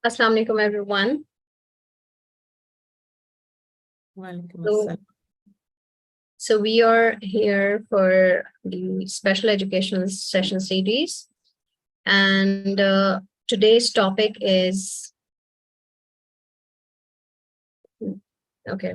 Assalamu alaikum, everyone. So we are here for the special educational session series, and today's topic is okay.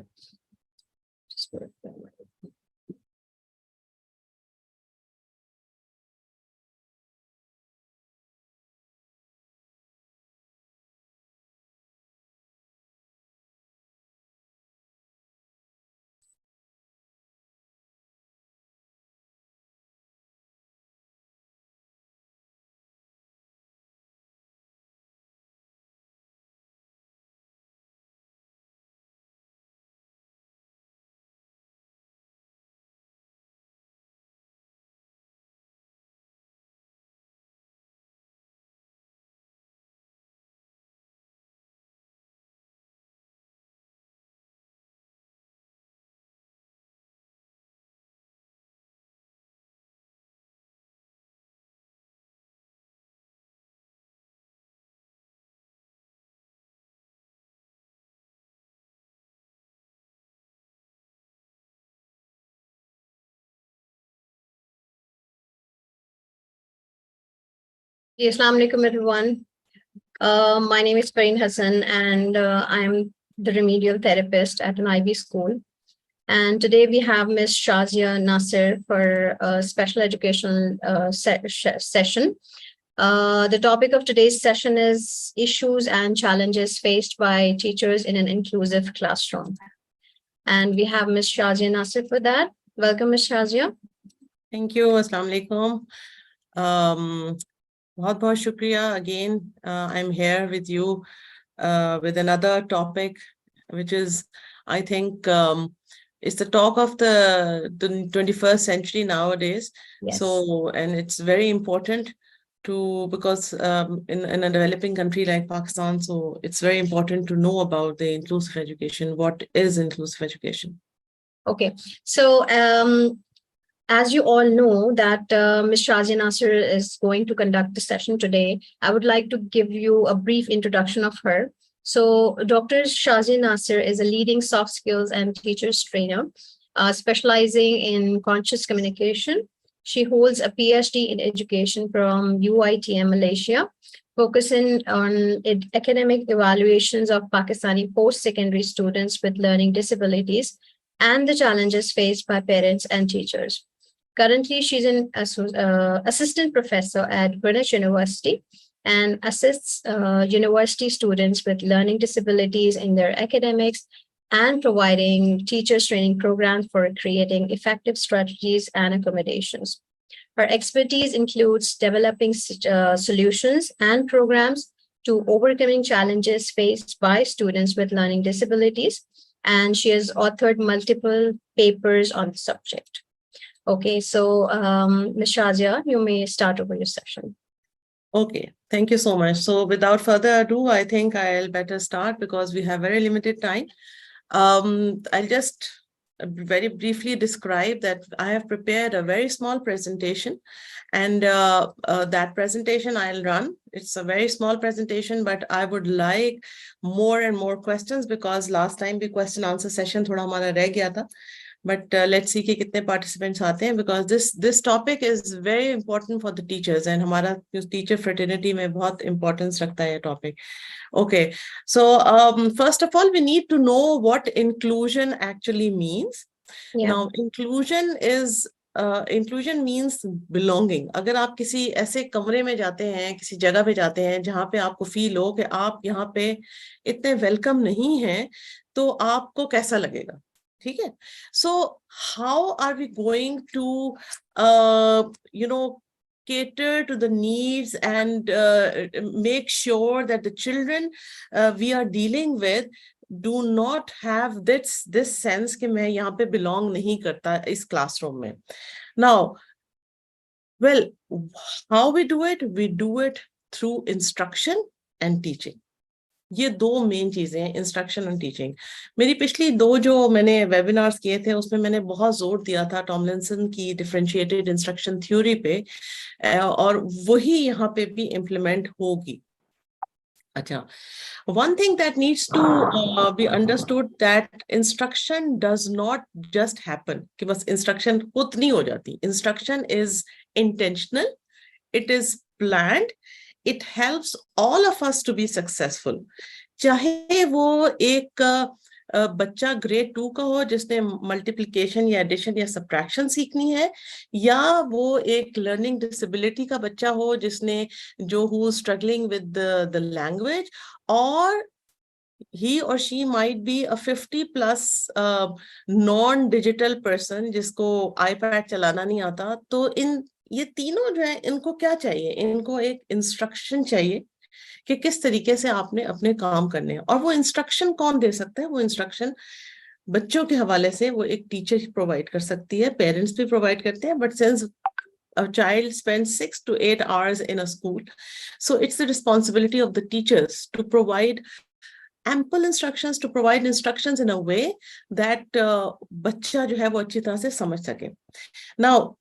Assalamu alaikum, everyone. My name is Pareen Hassan, and I'm the remedial therapist at an IB school. And today we have Ms. Shazia Nasir for a special educational session. The topic of today's session is issues and challenges faced by teachers in an inclusive classroom. And we have Ms. Shazia Nasir for that. Welcome, Ms. Shazia. Thank you. Assalamu alaikum. बहुत shukriya. Again, I'm here with you with another topic, which is, I think, it's the talk of the 21st century nowadays. Yes. So, and it's very important because in a developing country like Pakistan, so it's very important to know about the inclusive education. What is inclusive education? Okay, so as you all know that Ms. Shazia Nasir is going to conduct the session today, I would like to give you a brief introduction of her. So Dr. Shazia Nasir is a leading soft skills and teachers trainer, specializing in conscious communication. She holds a PhD in education from UITM Malaysia, focusing on academic evaluations of Pakistani post-secondary students with learning disabilities and the challenges faced by parents and teachers. Currently, she's an assistant professor at Greenwich University and assists university students with learning disabilities in their academics and providing teachers training programs for creating effective strategies and accommodations. Her expertise includes developing solutions and programs to overcoming challenges faced by students with learning disabilities, and she has authored multiple papers on the subject. Okay, so Ms. Shazia, you may start over your session. Okay, thank you so much. So without further ado, I think I'll better start because we have very limited time. I'll just very briefly describe that I have prepared a very small presentation, and that presentation I'll run. It's a very small presentation, but I would like more and more questions because last time the question answer session thoda hamara reh gaya tha. But let's see कि कितने participants आते हैं because this topic is very important for the teachers and हमारा teacher fraternity में बहुत importance रखता है ये topic. Okay, so first of all, we need to know what inclusion actually means. Yeah. Now, inclusion means belonging. अगर आप किसी ऐसे कमरे में जाते हैं, किसी जगह पे जाते हैं जहाँ पे आपको फील हो कि आप यहाँ पे इतने वेलकम नहीं हैं, तो आपको कैसा लगेगा? ठीक है? So how are we going to cater to the needs and make sure that the children we are dealing with do not have this sense कि मैं यहाँ पे belong नहीं करता इस classroom में. Now, well, how we do it? We do it through instruction and teaching. ये दो मेन चीजें हैं, इंस्ट्रक्शन एंड टीचिंग. मेरी पिछली दो जो मैंने वेबिनार्स किए थे उसमें मैंने बहुत जोर दिया था टॉमलिंसन की डिफरेंशिएटेड इंस्ट्रक्शन थ्योरी पे, और वही यहाँ पे भी इम्प्लीमेंट होगी. अच्छा, one thing that needs to be understood that instruction does not just happen कि बस instruction खुद नहीं हो जाती. Instruction is intentional, it is planned, it helps all of us to be successful. चाहे वो एक बच्चा ग्रेड 2 का हो जिसने मल्टीप्लिकेशन या एडिशन या सब्ट्रैक्शन सीखनी है, या वो एक लर्निंग डिसेबिलिटी का बच्चा हो जिसने जो who struggling with the language, और he or she might be a 50 plus non-digital person जिसको iPad चलाना नहीं आता. तो ये तीनों जो है, इनको क्या चाहिए? इनको एक इंस्ट्रक्शन चाहिए कि किस तरीके से आपने अपने काम करने हैं. और वो इंस्ट्रक्शन कौन दे सकता है? वो इंस्ट्रक्शन बच्चों के हवाले से वो एक टीचर प्रोवाइड कर सकती है, पेरेंट्स भी प्रोवाइड करते हैं, but since a child spends 6 to 8 hours in a school, so it's the responsibility of the teachers to provide ample instructions, to provide instructions in a way that बच्चा जो है वो अच्छी तरह से समझ सके. Now,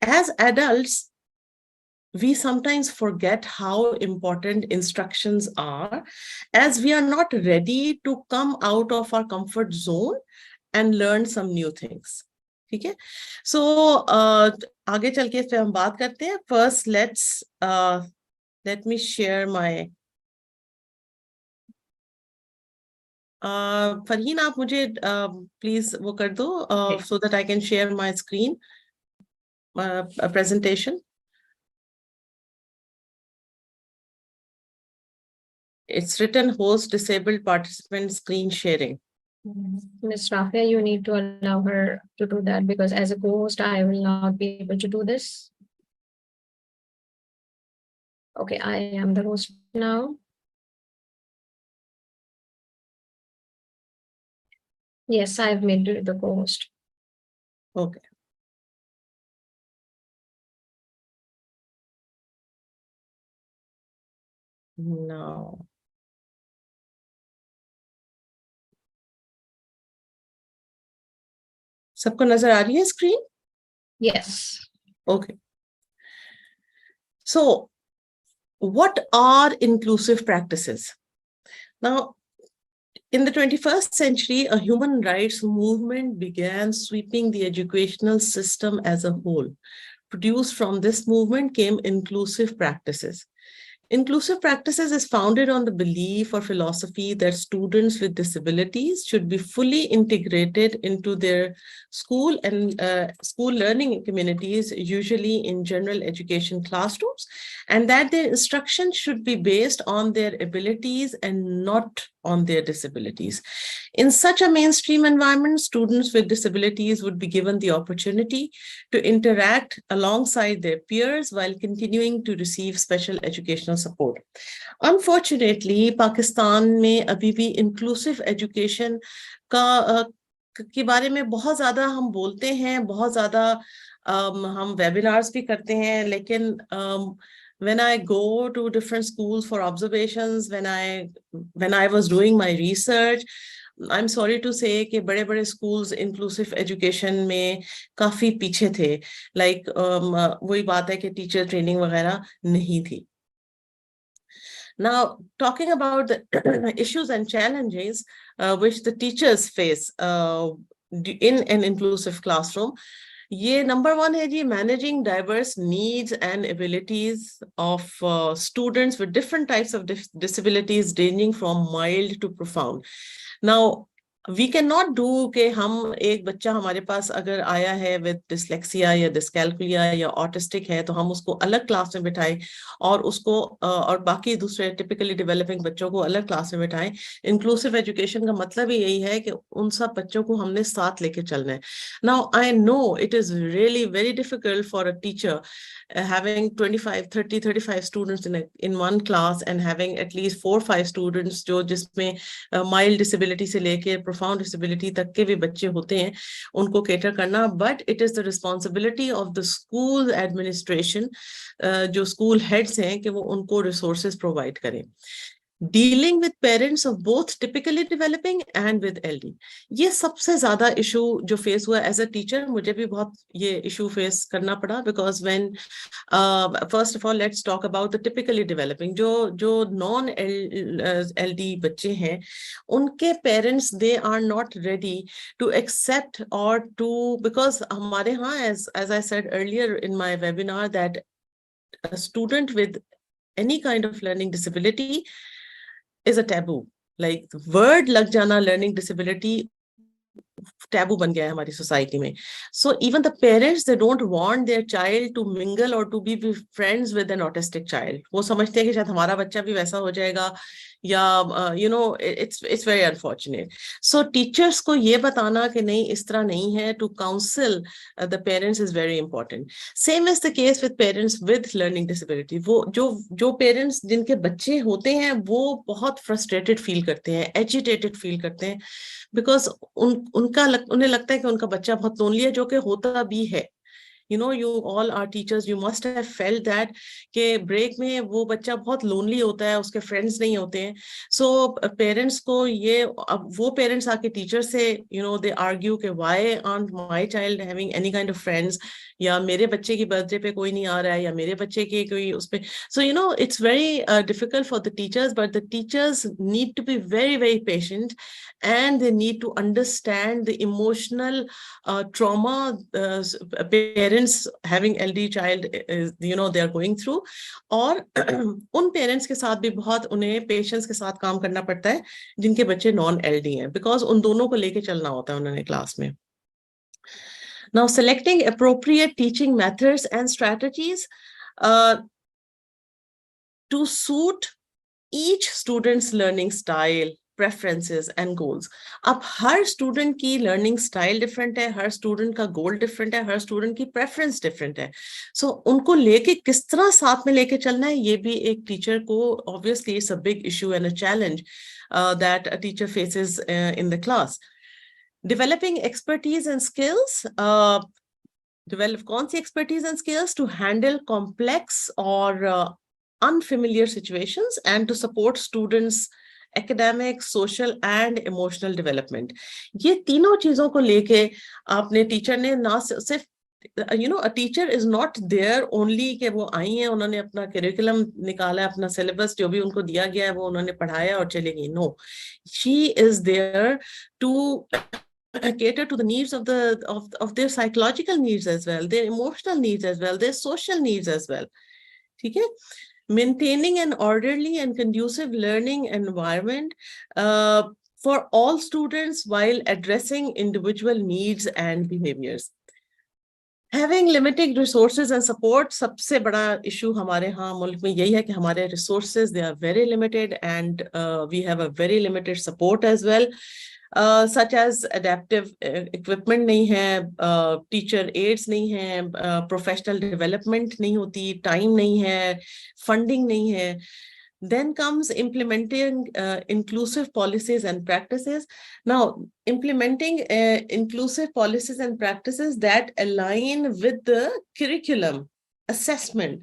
as adults, we sometimes forget how important instructions are, as we are not ready to come out of our comfort zone and learn some new things. ठीक है? So आगे चल के इस पे हम बात करते हैं. First, let me share my Farheen, आप मुझे प्लीज वो कर दो so that I can share my screen presentation. It's written host disabled participant screen sharing. Ms. Rafia, you need to allow her to do that, because as a co-host, I will not be able to do this. Okay, I am the host now. Yes, I've made you the co-host. Okay. Now. सबको नजर आ रही है screen? Yes. Okay. So, what are inclusive practices? Now, in the 21st century, a human rights movement began sweeping the educational system as a whole. Produced from this movement came inclusive practices. Inclusive practices is founded on the belief or philosophy that students with disabilities should be fully integrated into their school and school learning communities, usually in general education classrooms, and that their instruction should be based on their abilities and not on their disabilities. In such a mainstream environment, students with disabilities would be given the opportunity to interact alongside their peers while continuing to receive special educational support. Unfortunately, Pakistan में अभी भी inclusive education के बारे में बहुत ज़्यादा हम बोलते हैं, बहुत ज़्यादा हम webinars भी करते हैं, लेकिन when I go to different schools for observations, when I was doing my research, I'm sorry to say कि बड़े-बड़े schools inclusive education में काफी पीछे थे. Like वही बात है कि teacher training वगैरह नहीं थी. Now, talking about the issues and challenges which the teachers face in an inclusive classroom, ये number one है जी, managing diverse needs and abilities of students with different types of disabilities ranging from mild to profound. Now, we cannot do कि हम एक बच्चा हमारे पास अगर आया है with dyslexia या dyscalculia या autistic है, तो हम उसको अलग क्लास में बिठाएं और उसको और बाकी दूसरे typically developing बच्चों को अलग क्लास में बिठाएं. Inclusive education का मतलब ही यही है कि उन सब बच्चों को हमने साथ लेके चलना है. Now, I know it is really very difficult for a teacher having 25, 30, 35 students in one class and having at least 4 or 5 students जो जिसमें mild disability से लेके profound disability तक के भी बच्चे होते हैं, उनको cater करना. But it is the responsibility of the school administration, जो school heads हैं, कि वो उनको resources provide करें. Dealing with parents of both typically developing and with LD, ये सबसे ज्यादा इशू जो फेस हुआ एज अ टीचर, मुझे भी बहुत ये इशू फेस करना पड़ा, because when first of all let's talk about the typically developing, जो जो नॉन एलडी बच्चे हैं, उनके parents they are not ready to accept और टू, बिकॉज हमारे यहाँ as I said earlier in my webinar that a student with any kind of learning disability is a taboo. Like word lag jana learning disability taboo बन गया है हमारी society में. So even the parents they don't want their child to mingle और to be friends with an autistic child. वो समझते हैं कि शायद हमारा बच्चा भी वैसा हो जाएगा, या you know it's very unfortunate. So teachers को ये बताना कि नहीं इस तरह नहीं है, to counsel the parents is very important. Same is the case with parents with learning disability. वो जो पेरेंट्स जिनके बच्चे होते हैं वो बहुत फ्रस्ट्रेटेड फील करते हैं, एजिटेटेड फील करते हैं, बिकॉज उन्हें लगता है कि उनका बच्चा बहुत लोनली है, जो कि होता भी है. You know, you all are teachers, you must have felt that कि ब्रेक में वो बच्चा बहुत लोनली होता है, उसके फ्रेंड्स नहीं होते हैं. सो पेरेंट्स को ये, अब वो पेरेंट्स आके टीचर से यू नो दे आर्ग्यू कि why aren't my child having any kind of friends, या मेरे बच्चे की बर्थडे पे कोई नहीं आ रहा है, या मेरे बच्चे की कोई उस पे. So you know it's very difficult for the teachers, but the teachers need to be very very patient, and they need to understand the emotional trauma parents having LD child is, you know, they are going through. और उन parents के साथ भी बहुत उन्हें patience के साथ काम करना पड़ता है जिनके बच्चे नॉन LD हैं, बिकॉज उन दोनों को लेके चलना होता है उन्होंने क्लास में. Now, selecting appropriate teaching methods and strategies to suit each student's learning style, preferences and goals. अब हर स्टूडेंट की लर्निंग स्टाइल डिफरेंट है, हर स्टूडेंट का गोल डिफरेंट है, हर स्टूडेंट की प्रेफरेंस डिफरेंट है. सो उनको लेके किस तरह साथ में लेके चलना है, ये भी एक टीचर को obviously it's a big issue and a challenge that a teacher faces in the class. Developing expertise and skills, develop कौन सी expertise and skills to handle complex or unfamiliar situations and to support students academic, social and emotional development. ये तीनों चीजों को लेके आपने teacher ने ना सिर्फ you know, a teacher is not there only कि वो आई हैं, उन्होंने अपना करिकुलम निकाला, अपना सिलेबस जो भी उनको दिया गया है वो उन्होंने पढ़ाया और चले गई. No, she is there to cater to the needs of their psychological needs as well, their emotional needs as well, their social needs as well. ठीक है. Maintaining an orderly and conducive learning environment for all students while addressing individual needs and behaviors. Having limited resources and support, सबसे बड़ा issue हमारे यहाँ मुल्क में यही है कि हमारे resources they are very limited and we have a very limited support as well. Such as adaptive equipment नहीं है, teacher aids नहीं है, professional development नहीं होती, time नहीं है, funding नहीं है. Then comes implementing inclusive policies and practices. Now, implementing inclusive policies and practices that align with the curriculum, assessment,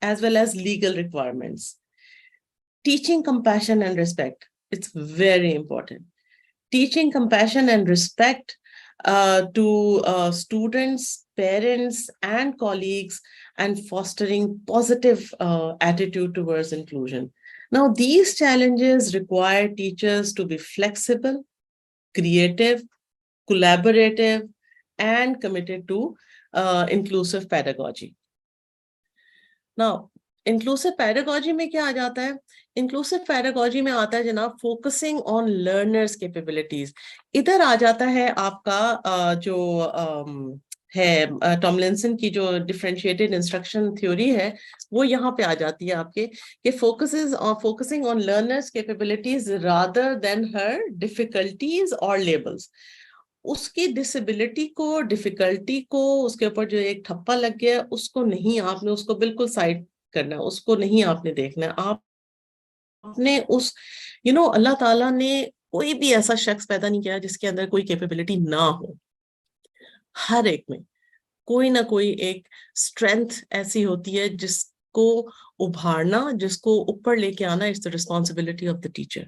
as well as legal requirements. Teaching compassion and respect. It's very important. Teaching compassion and respect to students, parents, and colleagues, and fostering positive attitude towards inclusion. Now, these challenges require teachers to be flexible, creative, collaborative, and committed to inclusive pedagogy. Now, inclusive pedagogy में क्या आ जाता है? Inclusive pedagogy में आता है जनाब focusing on learners capabilities. इधर आ जाता है आपका जो है टॉमलिंसन की जो differentiated instruction theory है, वो यहाँ पे आ जाती है आपके कि focusing on learners capabilities rather than her difficulties or labels. उसकी डिसेबिलिटी को, डिफिकल्टी को, उसके ऊपर जो एक ठप्पा लग गया उसको नहीं, आपने उसको बिल्कुल साइड करना, उसको नहीं आपने देखना. आपने उस अल्लाह ताला ने कोई भी ऐसा शख्स पैदा नहीं किया जिसके अंदर कोई कैपेबिलिटी ना हो. हर एक में कोई ना कोई एक स्ट्रेंथ ऐसी होती है को उभारना, जिसको ऊपर लेके आना, is the responsibility of the teacher.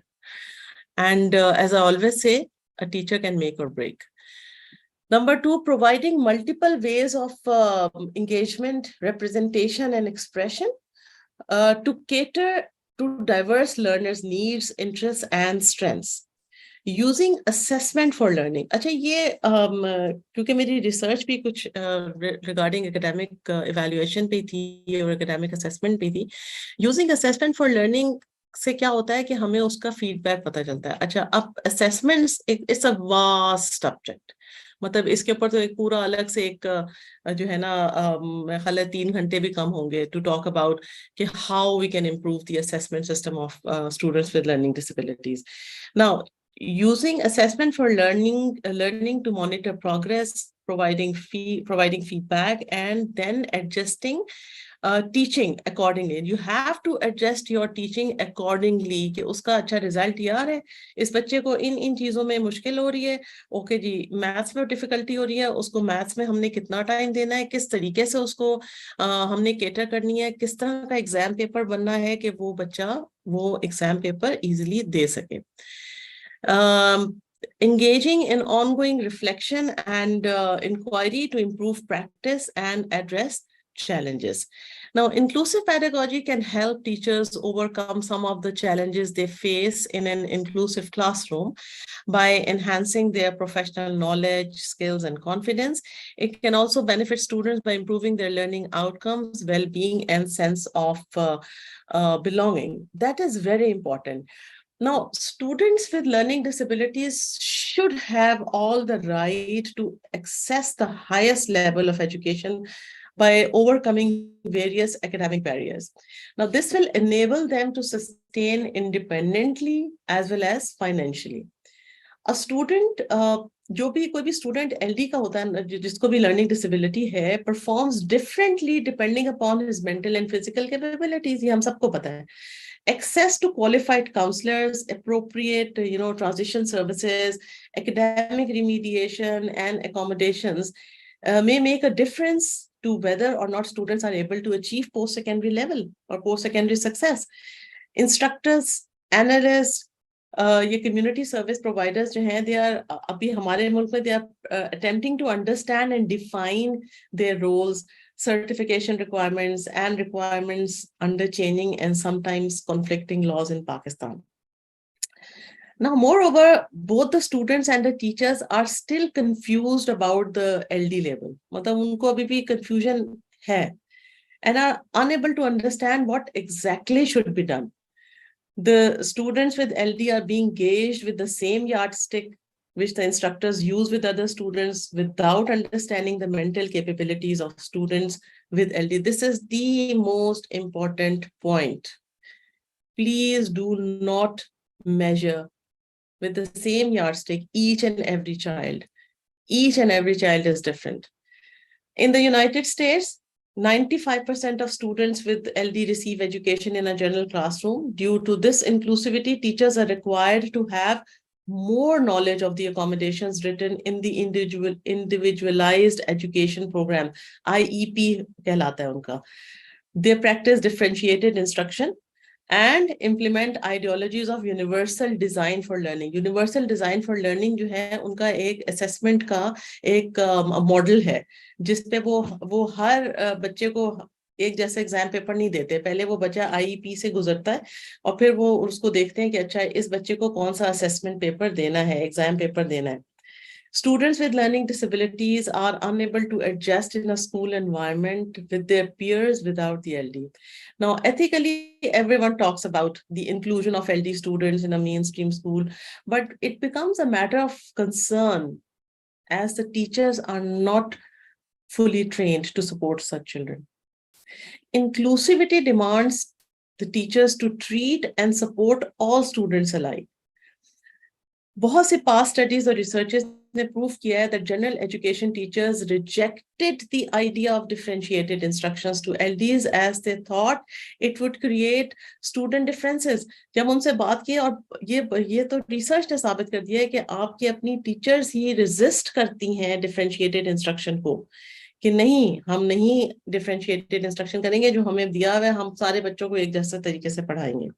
And as I always say, a teacher can make or break. Number two, providing multiple ways of engagement, representation, and expression to cater to diverse learners' needs, interests, and strengths. Using assessment for learning. अच्छा ये क्योंकि मेरी research भी कुछ regarding academic evaluation पे थी और academic assessment पे थी. Using assessment for learning से क्या होता है कि हमें उसका फीडबैक पता चलता है. अच्छा, अब assessments it's a vast subject. मतलब इसके ऊपर तो एक पूरा अलग से एक जो है ना मेरे ख्याल है 3 घंटे भी कम होंगे टू टॉक अबाउट कि how we can improve the assessment system of students with learning disabilities. Now, using assessment for learning to monitor progress, providing feedback, and then adjusting teaching accordingly. You have to adjust your teaching accordingly कि उसका अच्छा result यार है, इस बच्चे को इन चीजों में मुश्किल हो रही है, ओके जी, मैथ्स में डिफिकल्टी हो रही है, उसको मैथ्स में हमने कितना टाइम देना है, किस तरीके से उसको हमने केटर करनी है, किस तरह का एग्जाम पेपर बनना है कि वो बच्चा वो एग्जाम पेपर इजिली दे सके. Engaging in ongoing reflection and inquiry to improve practice and address challenges. Now, inclusive pedagogy can help teachers overcome some of the challenges they face in an inclusive classroom by enhancing their professional knowledge, skills, and confidence. It can also benefit students by improving their learning outcomes, well-being, and sense of belonging. That is very important. Now, students with learning disabilities should have all the right to access the highest level of education by overcoming various academic barriers. Now, this will enable them to sustain independently as well as financially. A student, जो भी कोई भी student LD का होता है, जिसको भी learning disability है, performs differently depending upon his mental and physical capabilities. ये हम सबको पता है. Access to qualified counselors, appropriate, transition services, academic remediation, and accommodations may make a difference to whether or not students are able to achieve post-secondary level or post-secondary success. Instructors, analysts, ये community service providers जो हैं, they are अभी हमारे मुल्क में they are attempting to understand and define their roles, certification requirements, and requirements under changing and sometimes conflicting laws in Pakistan. Now, moreover, both the students and the teachers are still confused about the LD label. मतलब उनको अभी भी confusion है and are unable to understand what exactly should be done. The students with LD are being gauged with the same yardstick which the instructors use with other students without understanding the mental capabilities of students with LD. This is the most important point. Please do not measure with the same yardstick each and every child. Each and every child is different. In the United States, 95% of students with LD receive education in a general classroom. Due to this inclusivity, teachers are required to have more knowledge of the accommodations written in the individualized education program, IEP कहलाता है उनका. They practice differentiated instruction and implement ideologies of universal design for learning. Universal design for learning जो है उनका एक assessment का एक model है जिसपे वो हर बच्चे को एक जैसे एग्जाम पेपर नहीं देते. पहले वो बच्चा आईईपी से गुजरता है और फिर वो उसको देखते हैं कि अच्छा इस बच्चे को कौन सा असेसमेंट पेपर देना है, एग्जाम पेपर देना है. Students with learning disabilities are unable to adjust in a school environment with their peers without the LD. Now, ethically, everyone talks about the inclusion of LD students in a mainstream school, but it becomes a matter of concern as the teachers are not fully trained to support such children. Inclusivity demands the teachers to treat and support all students alike. बहुत से past studies और researches ने prove किया है that general education teachers rejected the idea of differentiated instructions to LDs as they thought it would create student differences. जब उनसे बात की और ये तो research ने साबित कर दिया है कि आपकी अपनी teachers ही resist करती हैं differentiated instruction को कि नहीं, हम नहीं डिफरेंशिएटेड इंस्ट्रक्शन करेंगे, जो हमें दिया हुआ है हम सारे बच्चों को एक जैसे तरीके से पढ़ाएंगे.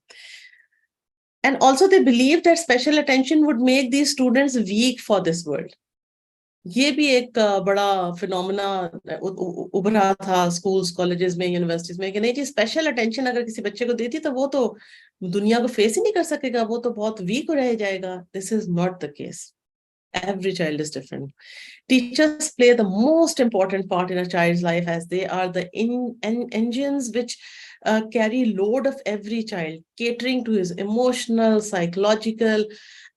And also they believe that special attention would make these students weak for this world. ये भी एक बड़ा फिनोमेना उभरा था स्कूल्स, कॉलेजेस में, यूनिवर्सिटीज में, कि नहीं जी, स्पेशल अटेंशन अगर किसी बच्चे को देती तो वो तो दुनिया को फेस ही नहीं कर सकेगा, वो तो बहुत वीक रह जाएगा. This is not the case. Every child is different. Teachers play the most important part in a child's life, as they are the engines which carry load of every child, catering to his emotional, psychological,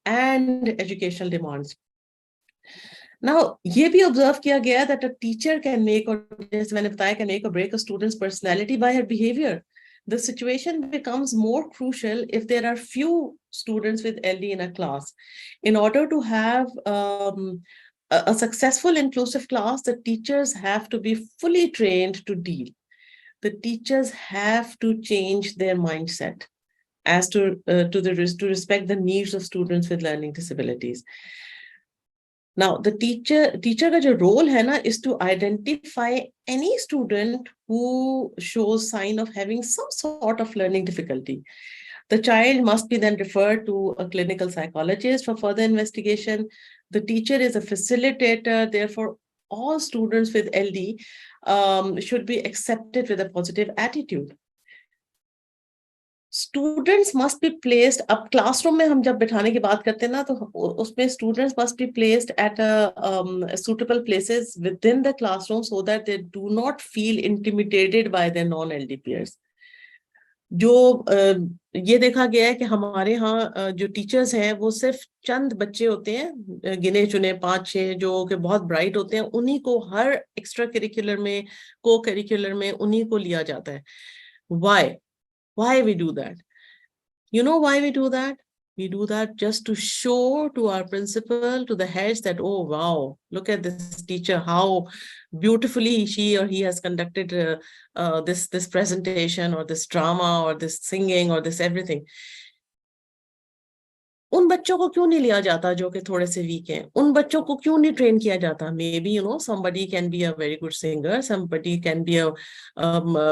and educational demands. Now, ये भी observe किया गया that a teacher can make, or जैसे मैंने बताया, can make or break a student's personality by her behavior. The situation becomes more crucial if there are few students with LD in a class. In order to have a successful inclusive class, the teachers have to be fully trained to deal. The teachers have to change their mindset as to respect the needs of students with learning disabilities. Now, the teacher का जो role है ना, is to identify any student who shows sign of having some sort of learning difficulty. The child must be then referred to a clinical psychologist for further investigation. The teacher is a facilitator. Therefore, all students with LD should be accepted with a positive attitude. Students must be placed, अब classroom में हम जब बिठाने की बात करते हैं ना, तो उसमें students must be placed at a suitable places within the classroom so that they do not feel intimidated by their non-LD peers. जो ये देखा गया है कि हमारे यहाँ जो टीचर्स हैं वो सिर्फ चंद बच्चे होते हैं, गिने चुने 5-6, जो कि बहुत ब्राइट होते हैं, उन्हीं को हर एक्स्ट्रा करिकुलर में, को करिकुलर में उन्हीं को लिया जाता है. Why we do that? You know why we do that? We do that just to show to our principal, to the heads, that, oh, wow, look at this teacher, how beautifully she or he has conducted this presentation, or this drama, or this singing, or this everything. उन बच्चों को क्यों नहीं लिया जाता जो कि थोड़े से वीक हैं? उन बच्चों को क्यों नहीं ट्रेन किया जाता? May be somebody can be a very good singer, somebody can be a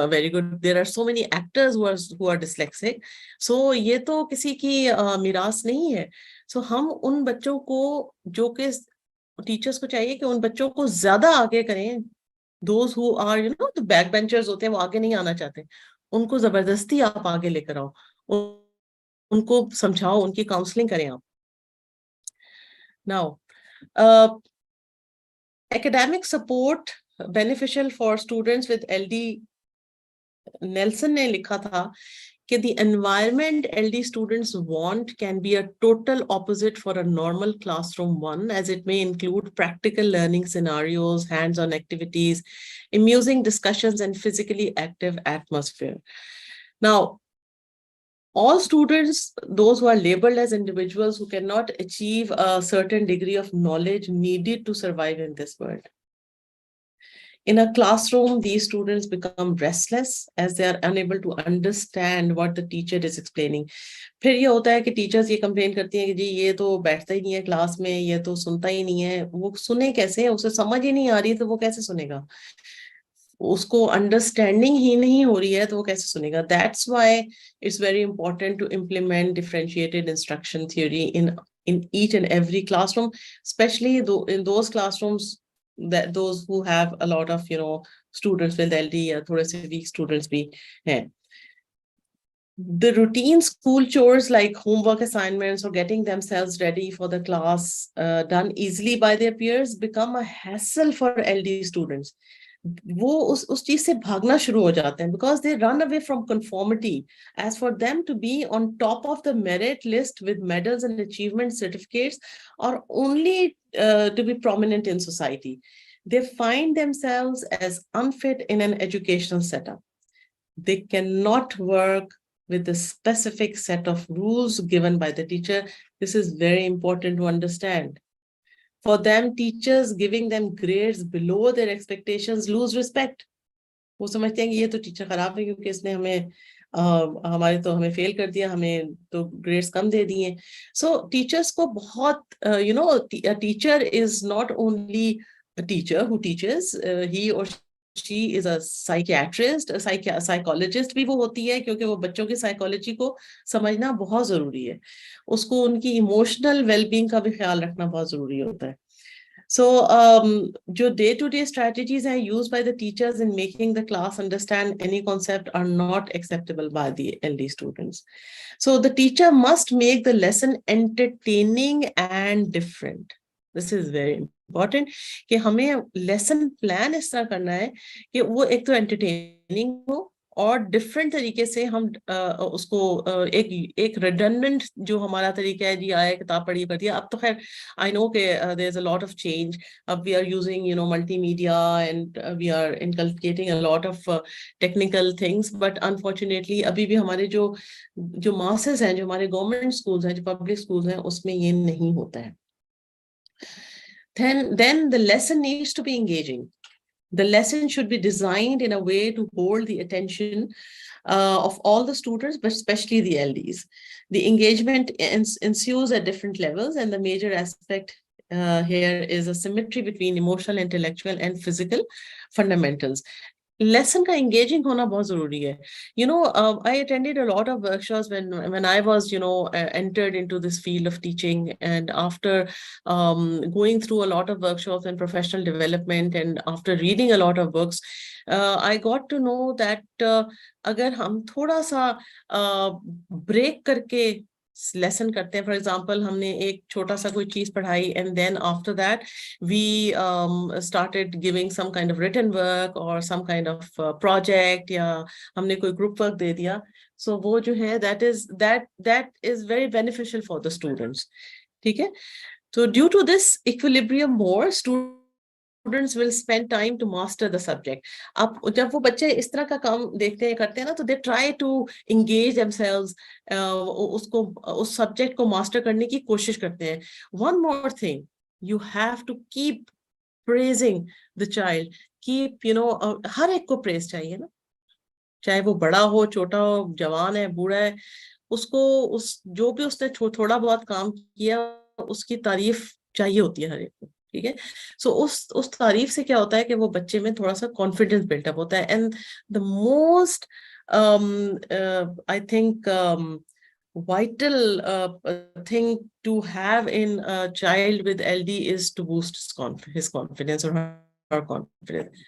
very good, there are so many actors who are dyslexic. So ये तो किसी की मिरास नहीं है. So हम उन बच्चों को, जो कि टीचर्स को चाहिए कि उन बच्चों को ज्यादा आगे करें. Those who are the backbenchers होते हैं, वो आगे नहीं आना चाहते, उनको जबरदस्ती आप आगे लेकर आओ, उनको समझाओ, उनकी काउंसलिंग करें आप. Now, academic support beneficial for students with LD. Nelson ने लिखा था कि the environment LD students want can be a total opposite for a normal classroom one, as it may include practical learning scenarios, hands-on activities, amusing discussions, and physically active atmosphere. Now, all students, those who are labeled as individuals who cannot achieve a certain degree of knowledge needed to survive in this world. In a classroom, these students become restless as they are unable to understand what the teacher is explaining. फिर ये होता है कि teachers ये complain करती हैं कि जी ये तो बैठता ही नहीं है क्लास में, ये तो सुनता ही नहीं है. वो सुने कैसे? उसे समझ ही नहीं आ रही तो वो कैसे सुनेगा? उसको अंडरस्टैंडिंग ही नहीं हो रही है तो वो कैसे सुनेगा? That's why it's very important to implement differentiated instruction theory in each and every classroom, especially in those classrooms that those who have a lot of students with LD या थोड़े से weak students भी हैं. The routine school chores like homework assignments or getting themselves ready for the class done easily by their peers become a hassle for LD students. वो उस चीज से भागना शुरू हो जाते हैं, because they run away from conformity. As for them to be on top of the merit list with medals and achievement certificates, or only to be prominent in society, they find themselves as unfit in an educational setup. They cannot work with the specific set of rules given by the teacher. This is very important to understand. For them, teachers giving them grades below their expectations lose respect. वो समझते हैं कि ये तो teacher खराब है क्योंकि इसने हमें फेल कर दिया, हमें तो ग्रेड्स कम दे दिए. सो टीचर्स को बहुत a teacher is not only a teacher who teaches, he or she is a psychiatrist, a psychologist भी वो होती है, क्योंकि वो बच्चों की साइकोलॉजी को समझना बहुत जरूरी है, उसको उनकी इमोशनल वेलबींग का भी ख्याल रखना बहुत जरूरी होता है. So, जो day-to-day strategies are used by the teachers in making the class understand any concept are not acceptable by the LD students. So, the teacher must make the lesson entertaining and different. This is very important कि हमें lesson plan इस तरह करना है कि वो एक तो entertaining हो और डिफरेंट तरीके से हम उसको एक रिडंडेंट जो हमारा तरीका है, जी आया किताब पढ़ी कर दिया. अब तो खैर आई नो के there is a lot of change. अब we are using multimedia and we are inculcating a lot of technical things, but unfortunately अभी भी हमारे जो जो मासेस हैं, जो हमारे गवर्नमेंट स्कूल्स हैं, जो पब्लिक स्कूल्स हैं, उसमें ये नहीं होता है. Then the lesson needs to be engaging. The lesson should be designed in a way to hold the attention of all the students, but especially the LDs. The engagement ensues at different levels, and the major aspect here is a symmetry between emotional, intellectual, and physical fundamentals. Lesson का engaging होना बहुत जरूरी है. I attended a lot of workshops when I was entered into this field of teaching, and after going through a lot of workshops and professional development, and after reading a lot of books, I got to know that अगर हम थोड़ा सा break करके lesson करते हैं, for example हमने एक छोटा सा कोई चीज पढ़ाई and then after that we started giving some kind of written work और सम काइंड ऑफ प्रोजेक्ट, या हमने कोई ग्रुप वर्क दे दिया, सो वो जो है that is very beneficial for the students. ठीक है. So due to this equilibrium, more students will spend time to master the subject. अब जब वो बच्चे इस तरह का काम देखते हैं, करते हैं ना, तो they try to engage themselves, उसको उस सब्जेक्ट को मास्टर करने की कोशिश करते हैं. One more thing, you have to keep praising the child. Keep, हर एक को प्रेज चाहिए ना, चाहे वो बड़ा हो, छोटा हो, जवान है, बूढ़ा है, उसको उस जो भी उसने थोड़ा बहुत काम किया उसकी तारीफ चाहिए होती है हर एक को. ठीक है. सो उस तारीफ से क्या होता है कि वो बच्चे में थोड़ा सा कॉन्फिडेंस बिल्टअप होता है. And the most I think vital thing to have in a child with LD is to boost his confidence or her confidence.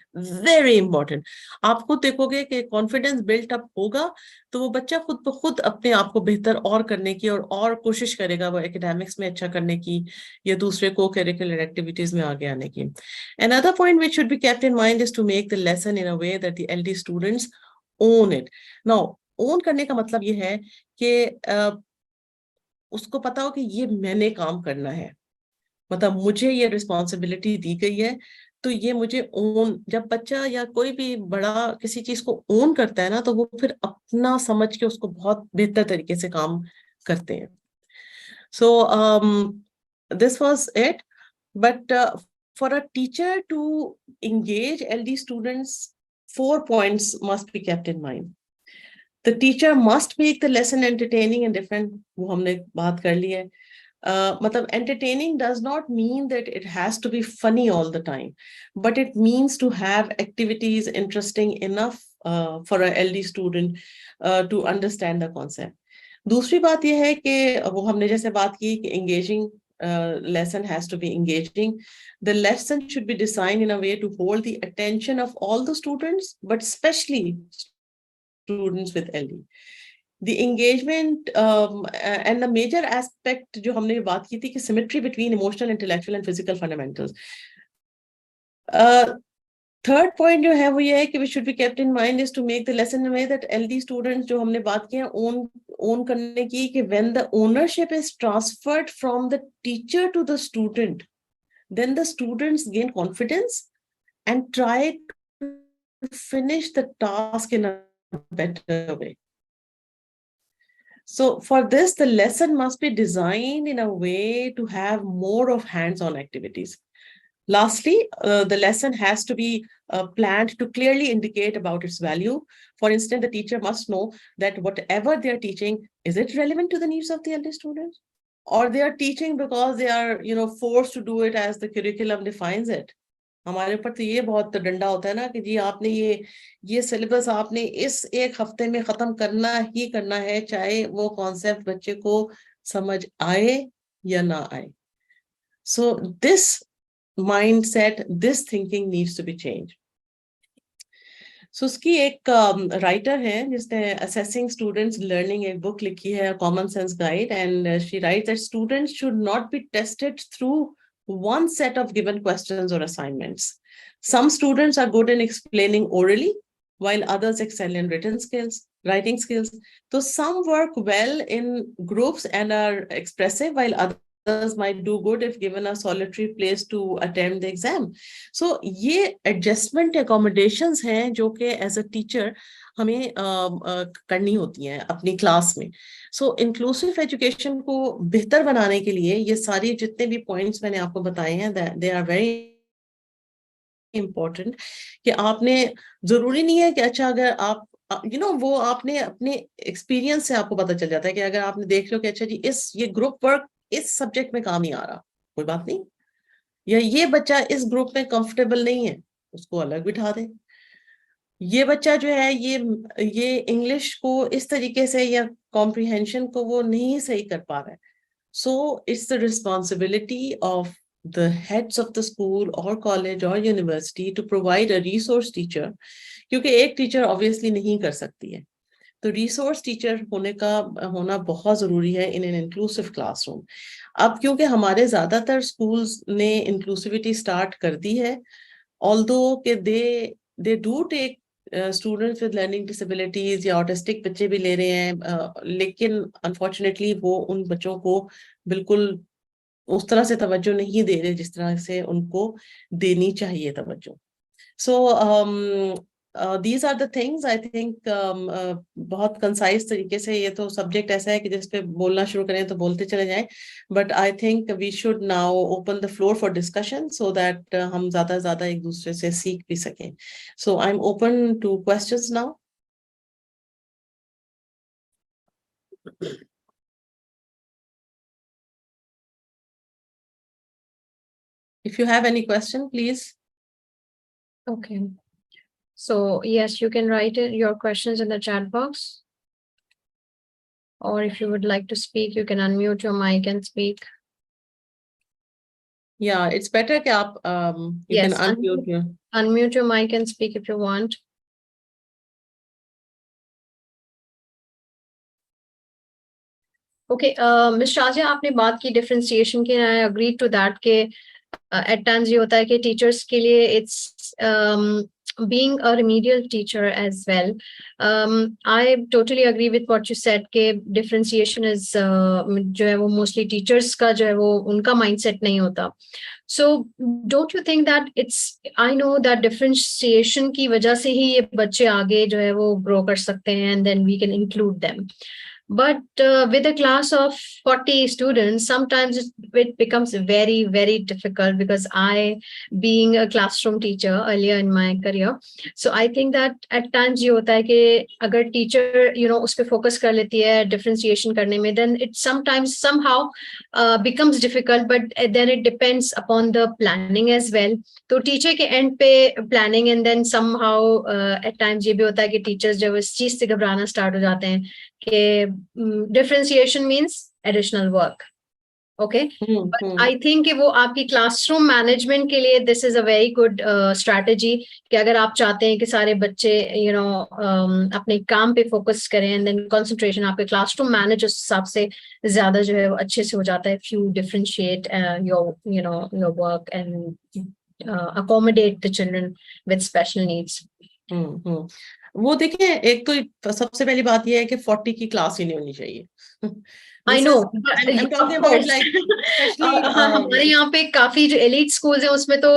Very important. आप खुद देखोगे कि कॉन्फिडेंस बिल्ट अप होगा तो वो बच्चा खुद ब खुद अपने आप को बेहतर और करने की और कोशिश करेगा, वो एकेडमिक्स में अच्छा करने की या दूसरे को करिकुलर एक्टिविटीज में आगे आने की. Another point which should be kept in mind is to make the lesson in a way that the LD students own it. Now, own करने का मतलब ये है कि उसको पता हो कि ये मैंने काम करना है, मतलब मुझे ये रिस्पॉन्सिबिलिटी दी गई है, तो ये मुझे ओन. जब बच्चा या कोई भी बड़ा किसी चीज को ओन करता है ना, तो वो फिर अपना समझ के उसको बहुत बेहतर तरीके से काम करते हैं. So this was it. But for a teacher to engage LD students, 4 points must be kept in mind. The teacher must make the lesson entertaining and different. वो हमने बात कर ली है. मतलब entertaining does not mean that it has to be funny all the time, but it means to have activities interesting enough for a LD student to understand the concept. दूसरी बात यह है कि वो हमने जैसे बात की कि engaging lesson has to be engaging. The lesson should be designed in a way to hold the attention of all the students, but especially students with LD. The engagement and the major aspect जो हमने बात की थी कि symmetry between emotional, intellectual and physical fundamentals. Third point जो है वो ये है कि we should be kept in mind is to make the lesson in a way that LD students जो हमने बात की है own करने की, कि when the ownership is transferred from the teacher to the student, then the students gain confidence and try to finish the task in a better way. So for this, the lesson must be designed in a way to have more of hands-on activities. Lastly, the lesson has to be planned to clearly indicate about its value. For instance, the teacher must know that whatever they are teaching, is it relevant to the needs of the LD students? Or they are teaching because they are, forced to do it as the curriculum defines it. हमारे ऊपर तो ये बहुत डंडा होता है ना कि जी आपने ये सिलेबस आपने इस एक हफ्ते में खत्म करना ही करना है, चाहे वो कॉन्सेप्ट बच्चे को समझ आए या ना आए. So this mindset, this thinking needs to be change. So उसकी एक राइटर है जिसने असेसिंग स्टूडेंट्स लर्निंग एक बुक लिखी है, common sense guide, and she writes that students should not be tested through one set of given questions or assignments. Some students are good in explaining orally, while others excel in writing skills. So some work well in groups and are expressive, while others might do good if given a solitary place to attempt the exam. So ये adjustment accommodations हैं जो कि as a teacher हमें करनी होती हैं अपनी class में. सो इंक्लूसिव एजुकेशन को बेहतर बनाने के लिए ये सारी जितने भी पॉइंट्स मैंने आपको बताए हैं, दे आर वेरी इम्पोर्टेंट. कि आपने, जरूरी नहीं है कि अच्छा अगर आप वो आपने अपने एक्सपीरियंस से आपको पता चल जाता है कि अगर आपने देख लो कि अच्छा जी ये ग्रुप वर्क इस सब्जेक्ट में काम नहीं आ रहा, कोई बात नहीं, या ये बच्चा इस ग्रुप में कंफर्टेबल नहीं है, उसको अलग बिठा दें. ये बच्चा जो है ये इंग्लिश को इस तरीके से या कॉम्प्रिहेंशन को वो नहीं सही कर पा रहा है. So it's the responsibility of the heads of the school or college or university to provide a resource teacher, क्योंकि एक टीचर ऑब्वियसली नहीं कर सकती है. तो रिसोर्स टीचर होना बहुत जरूरी है इन एन इंक्लूसिव क्लासरूम. अब क्योंकि हमारे ज्यादातर स्कूल्स ने इंक्लूसिविटी स्टार्ट कर दी है, ऑल्दो के they do take students with learning disabilities या ऑटिस्टिक बच्चे भी ले रहे हैं, लेकिन अनफॉर्चुनेटली वो उन बच्चों को बिल्कुल उस तरह से तवज्जो नहीं दे रहे जिस तरह से उनको देनी चाहिए तवज्जो. So these are the things I think. बहुत कंसाइज तरीके से, ये तो सब्जेक्ट ऐसा है कि जिस पे बोलना शुरू करें तो बोलते चले जाएं, but I think we should now open the floor for discussion so that हम ज्यादा से ज्यादा एक दूसरे से सीख भी सकें. So I am open to questions now. If you have any question, please. Okay. So yes, you can write your questions in the chat box. Or if you would like to speak, you can unmute your mic and speak. Yeah, it's better कि आप you Yes, can unmute your mic and speak if you want. Okay, Ms. Shazia, आपने बात की differentiation की, I agree to that कि at times ये होता है कि teachers के लिए it's being a remedial teacher as well. I totally agree with what you said कि differentiation is जो है वो mostly teachers का जो है वो उनका mindset नहीं होता. So don't you think that I know that differentiation की वजह से ही ये बच्चे आगे जो है वो grow कर सकते हैं and then we can include them. But with a class of 40 students, sometimes it becomes very, very difficult because I, being a classroom teacher earlier in my career, so I think that at times ये होता है कि अगर teacher, उस पे focus कर लेती है differentiation करने में, then it sometimes somehow becomes difficult, but then it depends upon the planning as well. तो teacher के end पे planning and then somehow at times ये भी होता है कि teachers जब इस चीज से घबराना start हो जाते हैं कि differentiation means additional work. Okay, but I think कि वो आपकी classroom management के लिए this is a very good strategy कि अगर आप चाहते हैं कि सारे बच्चे अपने काम पे focus करें and then concentration आपके classroom manager उस हिसाब से ज़्यादा जो है वो अच्छे से हो जाता है if you differentiate your work and accommodate the children with special needs. वो देखिए, एक तो सबसे पहली बात ये है कि 40 की क्लास ही नहीं होनी चाहिए. I know. I'm talking about like especially हमारे यहाँ पे काफी जो elite schools हैं उसमें तो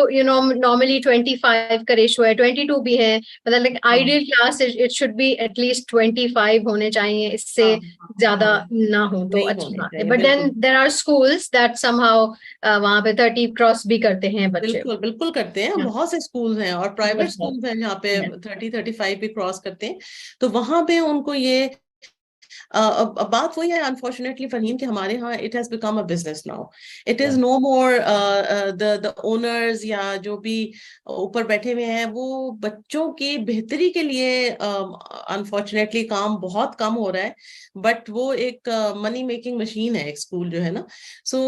normally 25 का ratio है, 22 भी है, मतलब like ideal class it should be at least 25 होने चाहिए, इससे ज्यादा ना हो तो अच्छी बात है. But then there are schools that somehow वहाँ पे 30 cross भी करते हैं बच्चे. बिल्कुल करते हैं. बहुत से schools हैं और private schools हैं जहाँ पे 30-35 भी cross करते हैं. तो वहां पे उनको ये अब बात वही है अनफॉर्चुनेटली फरहीन कि हमारे यहाँ it has become a business now. It is no more the owners या जो भी ऊपर बैठे हुए हैं वो बच्चों की बेहतरी के लिए अनफॉर्चुनेटली काम बहुत कम हो रहा है. बट वो एक मनी मेकिंग मशीन है एक स्कूल जो है ना. सो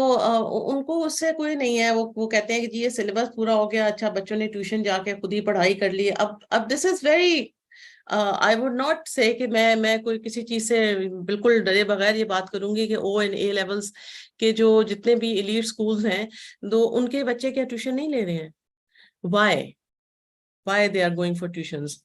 उनको उससे कोई नहीं है. वो कहते हैं कि जी ये सिलेबस पूरा हो गया, अच्छा बच्चों ने ट्यूशन जाके खुद ही पढ़ाई कर ली. अब this is very, I would not से कि मैं कोई किसी चीज से बिल्कुल डरे बगैर ये बात करूंगी कि ओ एंड ए लेवल्स के जो जितने भी एलीट स्कूल्स हैं, दो उनके बच्चे क्या ट्यूशन नहीं ले रहे हैं? Why why they are going for tuitions?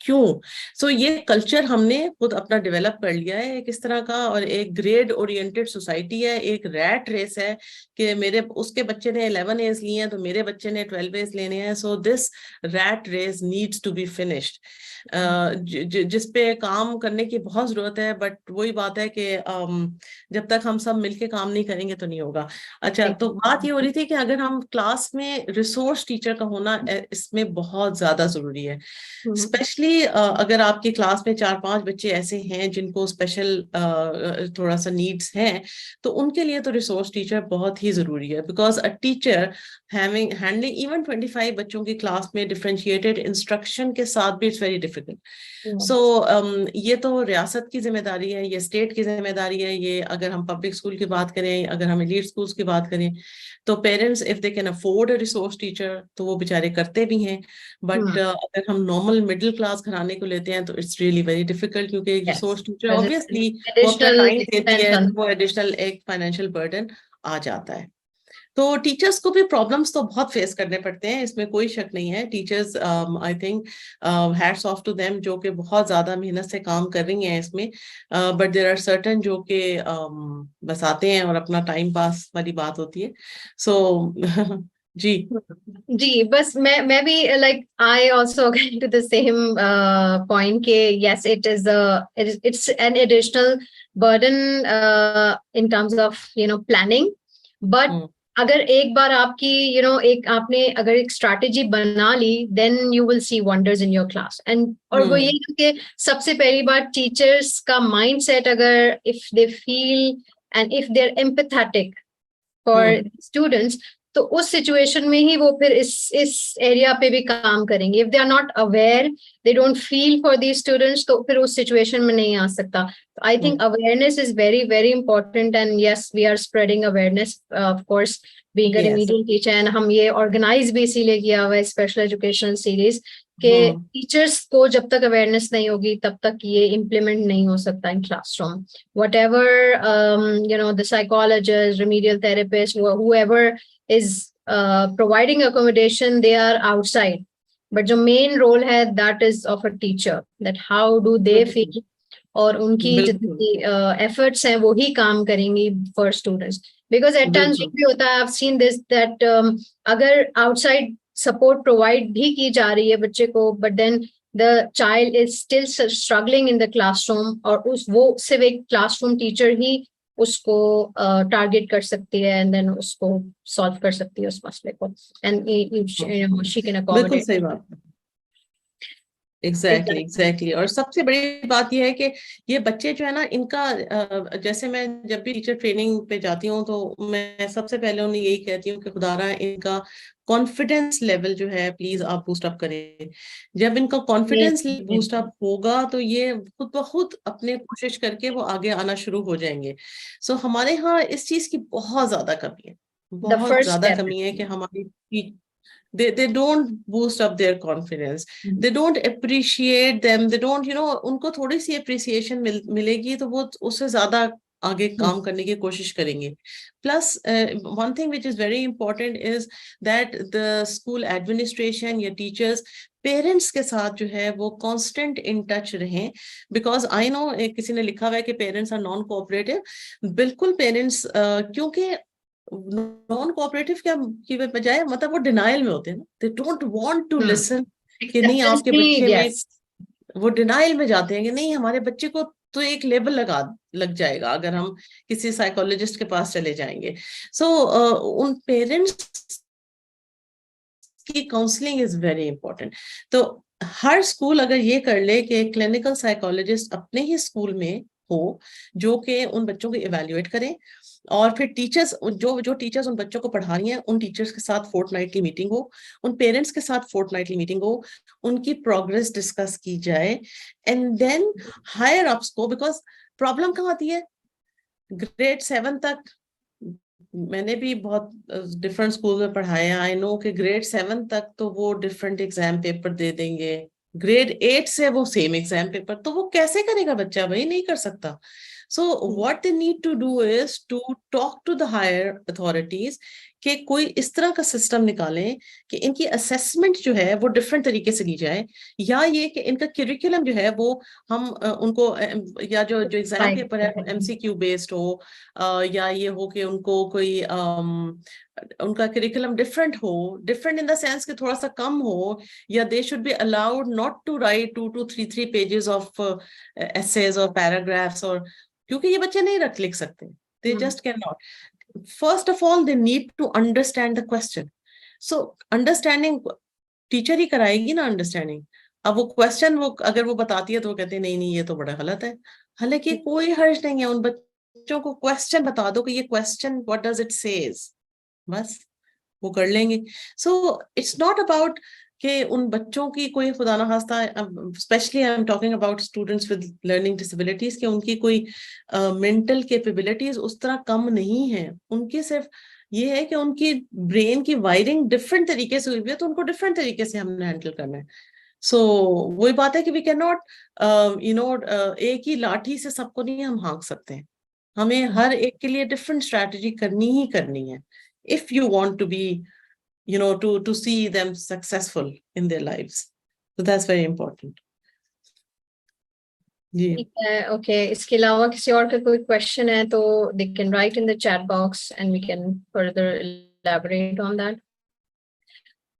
क्यों? सो ये कल्चर हमने खुद अपना डेवलप कर लिया है एक इस तरह का. और एक ग्रेड ओरिएंटेड सोसाइटी है, एक रैट रेस है कि मेरे उसके बच्चे ने 11 एज लिए हैं तो मेरे बच्चे ने 12 एज लेने हैं. So this rat race needs to be finished. जिस पे काम करने की बहुत जरूरत है. बट वही बात है कि जब तक हम सब मिलके काम नहीं करेंगे तो नहीं होगा. अच्छा, तो बात ये हो रही थी कि अगर हम क्लास में रिसोर्स टीचर का होना इसमें बहुत ज्यादा जरूरी है. स्पेशली अगर आपकी क्लास में 4-5 बच्चे ऐसे हैं जिनको स्पेशल थोड़ा सा नीड्स हैं, तो उनके लिए तो रिसोर्स टीचर बहुत ही जरूरी है. Because a teacher handling even 25 बच्चों की क्लास में डिफरेंशिएटेड इंस्ट्रक्शन के साथ भी इट्स वेरी डिफिकल्ट. सो ये तो रियासत की जिम्मेदारी है, ये स्टेट की जिम्मेदारी है. ये अगर हम पब्लिक स्कूल की बात करें, अगर हम एलीट स्कूल्स की बात करें, तो parents if they can afford a resource teacher तो वो बेचारे करते भी हैं. बट अगर हम नॉर्मल मिडिल क्लास घराने को लेते हैं तो इट्स रियली वेरी डिफिकल्ट, क्योंकि एक रिसोर्स टीचर ऑब्वियसली वो अपना additional टाइम देती है expense तो वो एडिशनल एक फाइनेंशियल बर्डन आ जाता है. तो टीचर्स को भी प्रॉब्लम्स तो बहुत फेस करने पड़ते हैं, इसमें कोई शक नहीं है. Teachers I think hats off to them जो कि बहुत ज्यादा मेहनत से काम कर रही हैं इसमें. बट देयर आर सर्टेन जो कि बस आते हैं और अपना टाइम पास वाली बात होती है. सो जी. जी, बस मैं भी like I also again to the same point के yes it is it's an additional burden in terms of planning. But अगर एक बार आपकी एक आपने अगर एक स्ट्रैटेजी बना ली then you will see wonders in your class. And और वो ये कि सबसे पहली बात टीचर्स का माइंडसेट, अगर if they feel and if they are empathetic for students, तो उस सिचुएशन में ही वो फिर इस एरिया पे भी काम करेंगे. If they are not aware, they don't feel for the students, तो फिर उस सिचुएशन में नहीं आ सकता. I think awareness is very very important. And yes, we are spreading awareness of course being a remedial teacher. एंड हम ये ऑर्गेनाइज भी इसीलिए किया हुआ है स्पेशल एजुकेशन सीरीज के टीचर्स को जब तक अवेयरनेस नहीं होगी तब तक ये इम्प्लीमेंट नहीं हो सकता in classroom. whatever the psychologist, remedial therapist, whoever is providing accommodation, they are outside. But the main role है that is of a teacher, that how do they feel, और उनकी जितनी efforts हैं वो ही काम करेंगी for students. Because at times ये भी होता है, I've seen this, that अगर outside support provide भी की जा रही है बच्चे को, but then the child is still struggling in the classroom, और वो सिर्फ एक classroom teacher ही उसको टारगेट कर सकती है एंड देन उसको सॉल्व कर सकती है उस मसले को. And she can accommodate. बिल्कुल सही बात. एग्जैक्टली. और सबसे बड़ी बात यह है कि ये बच्चे जो है ना, इनका जैसे मैं जब भी टीचर ट्रेनिंग पे जाती हूँ तो मैं सबसे पहले उन्हें यही कहती हूँ कि खुदारा इनका कॉन्फिडेंस लेवल जो है प्लीज आप बूस्ट अप करें. जब इनका कॉन्फिडेंस बूस्ट अप होगा तो ये खुद ब खुद अपने कोशिश करके वो आगे आना शुरू हो जाएंगे. सो हमारे यहाँ इस चीज की बहुत ज्यादा कमी है, बहुत ज्यादा कमी है कि हमारी they don't boost up their confidence. They don't appreciate them. They don't, उनको थोड़ी सी appreciation मिलेगी तो वो उससे ज्यादा आगे काम करने की कोशिश करेंगे. Plus one thing which is very important is that the school administration या teachers पेरेंट्स के साथ जो है वो कांस्टेंट इन टच रहें. बिकॉज आई नो किसी ने लिखा हुआ है कि पेरेंट्स आर नॉन कोऑपरेटिव. बिल्कुल पेरेंट्स क्योंकि नॉन कोऑपरेटिव क्या की बजाय मतलब वो डिनाइल में होते हैं ना. They don't want to listen कि नहीं आपके बच्चे में, वो डिनाइल में जाते हैं कि नहीं हमारे बच्चे को तो एक लेबल लग जाएगा अगर हम किसी साइकोलॉजिस्ट के पास चले जाएंगे. सो उन पेरेंट्स की काउंसलिंग इज वेरी इंपॉर्टेंट. तो हर स्कूल अगर ये कर ले कि क्लिनिकल साइकोलॉजिस्ट अपने ही स्कूल में हो जो कि उन बच्चों को इवेल्युएट करें, और फिर टीचर्स जो जो टीचर्स उन बच्चों को पढ़ा रही हैं उन टीचर्स के साथ फोर्टनाइटली मीटिंग हो, उन पेरेंट्स के साथ फोर्टनाइटली मीटिंग हो, उनकी प्रोग्रेस डिस्कस की जाए, एंड देन हायर अप्स को, बिकॉज प्रॉब्लम कहाँ आती है, ग्रेड 7 तक मैंने भी बहुत डिफरेंट स्कूल में पढ़ाया, आई नो कि ग्रेड 7 तक तो वो डिफरेंट एग्जाम पेपर दे देंगे, ग्रेड 8 से वो सेम एग्जाम पेपर, तो वो कैसे करेगा बच्चा, भाई नहीं कर सकता. So what they need to do is to talk to the higher authorities कि कोई इस तरह का सिस्टम निकालें कि इनकी असेसमेंट जो है वो डिफरेंट तरीके से ली जाए, या ये कि इनका करिकुलम जो है वो हम उनको या जो जो एग्जाम पेपर है वो एमसीक्यू बेस्ड हो, या ये हो कि उनको कोई उनका करिकुलम डिफरेंट हो, डिफरेंट इन द सेंस कि थोड़ा सा कम हो, या they should be allowed not to write 2 to 3 pages of essays और पैराग्राफ्स, और क्योंकि ये बच्चे नहीं लिख सकते, they just can not. First of all they need to understand the question. So understanding teacher ही कराएगी ना अंडरस्टैंडिंग. अब वो क्वेश्चन वो अगर वो बताती है तो वो कहते हैं नहीं नहीं ये तो बड़ा गलत है, हालांकि कोई हर्ज नहीं है, उन बच्चों को क्वेश्चन बता दो कि ये question what does it says, बस वो कर लेंगे. सो इट्स नॉट अबाउट कि उन बच्चों की कोई खुदा ना खास्ता, specially I am talking about students with learning disabilities, कि उनकी कोई मेंटल कैपेबिलिटीज उस तरह कम नहीं है, उनकी सिर्फ ये है कि उनकी ब्रेन की वायरिंग डिफरेंट तरीके से हुई है, तो उनको डिफरेंट तरीके से हमने हैंडल करना है. सो वही बात है कि वी कैन नॉट एक ही लाठी से सबको नहीं हम हाँक सकते हैं, हमें हर एक के लिए डिफरेंट स्ट्रैटेजी करनी ही करनी है if you want to be to see them successful in their lives. So that's very important. जी. ठीक है, ओके. इसके अलावा किसी और का कोई क्वेश्चन है तो they can write in the chat box and we can further elaborate on that.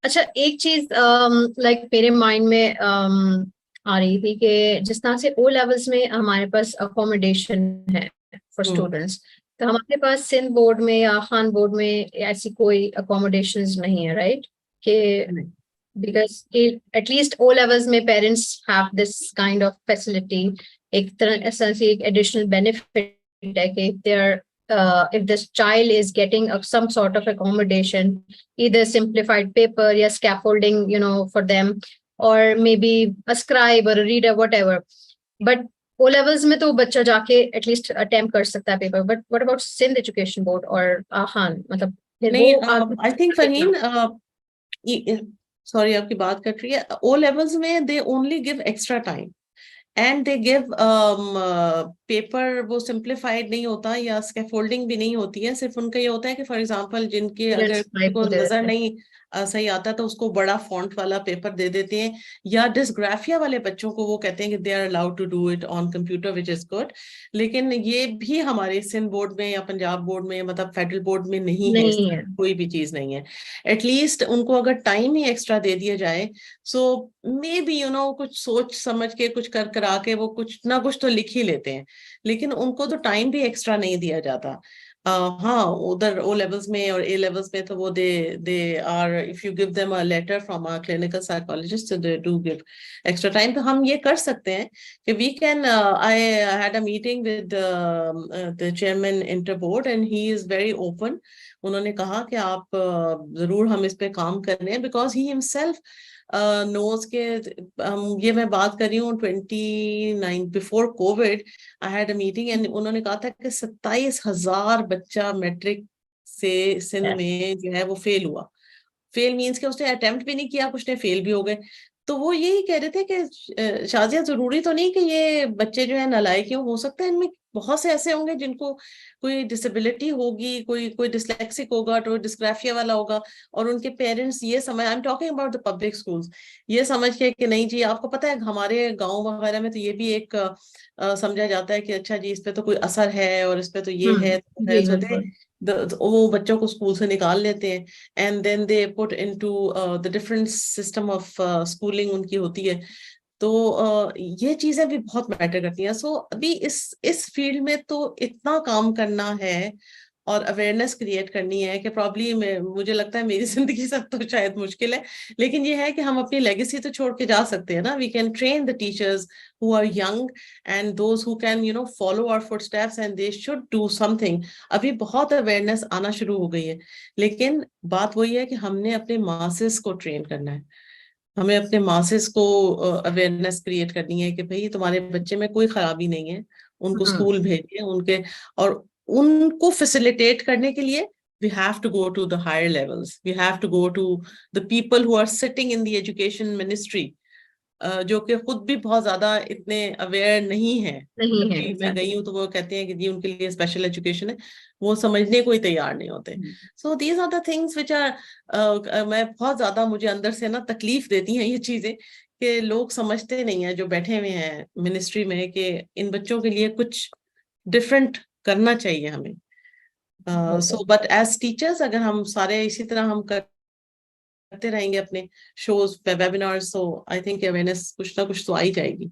अच्छा, एक चीज लाइक मेरे माइंड में आ रही थी कि जिस तरह से ओ लेवल्स में हमारे पास अकोमोडेशन है फॉर स्टूडेंट्स, तो हमारे पास सिंध बोर्ड में या खान बोर्ड में ऐसी कोई अकोमोडेशंस नहीं है, राइट? कि because at least O levels में parents have this kind of facility, एक तरह essentially एक additional benefit है कि if this child is getting some sort of accommodation, either simplified paper या scaffolding, for them, or maybe a scribe or a reader, whatever. But O levels में तो बच्चा जाके at least attempt कर सकता है paper. But what about Sindh Education Board or Khan? मतलब नहीं, I think Faheen, सॉरी आपकी बात कट रही है, ओ लेवल्स में they only give extra time and they give paper, वो सिंप्लीफाइड नहीं होता या स्कैफोल्डिंग भी नहीं होती है, सिर्फ उनका ये होता है कि फॉर एग्जांपल जिनके अगर को नजर नहीं सही आता तो उसको बड़ा फॉन्ट वाला पेपर दे देते हैं, या डिस्ग्राफिया वाले बच्चों को वो कहते हैं कि they are allowed to do it on computer which is good. लेकिन ये भी हमारे सिंध बोर्ड में या पंजाब बोर्ड में, मतलब फेडरल बोर्ड में नहीं है, इस तरह कोई भी चीज नहीं है. एटलीस्ट उनको अगर टाइम ही एक्स्ट्रा दे दिया जाए, सो मे बी कुछ सोच समझ के कुछ कर करा के वो कुछ ना कुछ तो लिख ही लेते हैं, लेकिन उनको तो टाइम भी एक्स्ट्रा नहीं दिया जाता. हाँ, उधर ओ लेवल्स में और ए लेवल्स में तो वो they are, if you give them a letter from a clinical psychologist, they do give extra time. तो हम ये कर सकते हैं कि we can, I had a meeting with the chairman inter board and he is very open. उन्होंने कहा कि आप जरूर हम इस पे काम कर रहे हैं, बिकॉज ही हिमसेल्फ नोज के, ये मैं बात कर रही हूँ 29 before Covid, I had a meeting and उन्होंने कहा था कि 27,000 बच्चा मैट्रिक से सिंध में जो है वो फेल हुआ. फेल मीन्स कि उसने अटेम्प्ट भी नहीं किया, कुछ ने फेल भी हो गए. तो वो यही कह रहे थे कि शाजिया जरूरी तो नहीं कि ये बच्चे जो है नालायक हो सकता है इनमें बहुत से ऐसे होंगे जिनको कोई डिसेबिलिटी होगी, कोई डिसलेक्सिक होगा, कोई डिस्ग्राफिया वाला होगा, और उनके पेरेंट्स ये समझ, आई am talking about the public schools, ये समझ के कि नहीं जी, आपको पता है हमारे गांव वगैरह में तो ये भी एक समझा जाता है कि अच्छा जी इस पे तो कोई असर है और इस पे तो ये है, वो बच्चों को स्कूल से निकाल लेते हैं and then they put into the different system of schooling उनकी होती है. तो ये चीजें भी बहुत मैटर करती हैं. सो अभी इस फील्ड में तो इतना काम करना है, और अवेयरनेस क्रिएट करनी है कि प्रॉब्ली मुझे लगता है मेरी जिंदगी सब तो शायद मुश्किल है, लेकिन ये है कि हम अपनी लेगेसी तो छोड़ के जा सकते हैं ना. We can train the teachers who are young and those who can follow our footsteps and they should do something. अभी बहुत अवेयरनेस आना शुरू हो गई है, लेकिन बात वही है कि हमने अपने मासेस को ट्रेन करना है. हमें अपने मासेस को अवेयरनेस क्रिएट करनी है कि भाई तुम्हारे बच्चे में कोई खराबी नहीं है, उनको हम्म, स्कूल भेजिए उनके, और उनको फैसिलिटेट करने के लिए we have to go to the higher levels, we have to go to the people who are sitting in the education ministry, जो कि खुद भी बहुत ज्यादा इतने अवेयर नहीं है. नहीं है जबकि मैं गई एग्जैक्टली। हूँ तो वो कहते हैं कि जी उनके लिए स्पेशल एजुकेशन है, वो समझने को ही तैयार नहीं होते. So these are the things which are, मैं बहुत ज्यादा, मुझे अंदर से ना तकलीफ देती हैं ये चीजें कि लोग समझते नहीं है जो बैठे हुए हैं मिनिस्ट्री में कि इन बच्चों के लिए कुछ डिफरेंट करना चाहिए हमें. सो बट एज टीचर्स अगर हम सारे इसी तरह हम करते रहेंगे अपने शोज पे वेबिनार्स, तो आई थिंक अवेयरनेस कुछ ना कुछ तो आ ही जाएगी.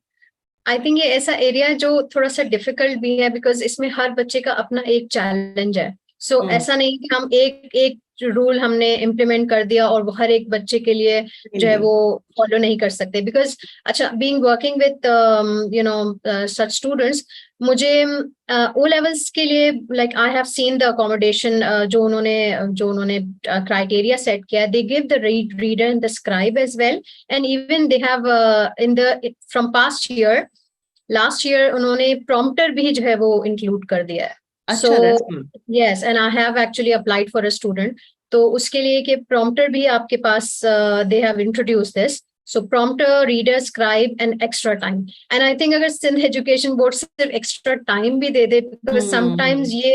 आई थिंक ये ऐसा एरिया है जो थोड़ा सा डिफिकल्ट भी है, बिकॉज इसमें हर बच्चे का अपना एक चैलेंज है. सो ऐसा नहीं कि हम एक एक रूल हमने इम्प्लीमेंट कर दिया और वो हर एक बच्चे के लिए जो है नहीं. वो फॉलो नहीं कर सकते. बिकॉज अच्छा, being working with such students, मुझे ओ लेवल्स के लिए like I have seen the accommodation जो उन्होंने क्राइटेरिया सेट किया. They give the reader and the scribe as well, and even they have in the from past year, last year उन्होंने prompter भी जो है वो इंक्लूड कर दिया है. सो अच्छा, that's good. Yes, and I have actually applied for a student. तो उसके लिए कि प्रॉम्प्टर भी आपके पास, they have introduce this. So prompter, reader, scribe and extra time. And I think अगर सिंध एजुकेशन बोर्ड सिर्फ एक्स्ट्रा टाइम भी दे दे, बिकॉज समटाइम्स ये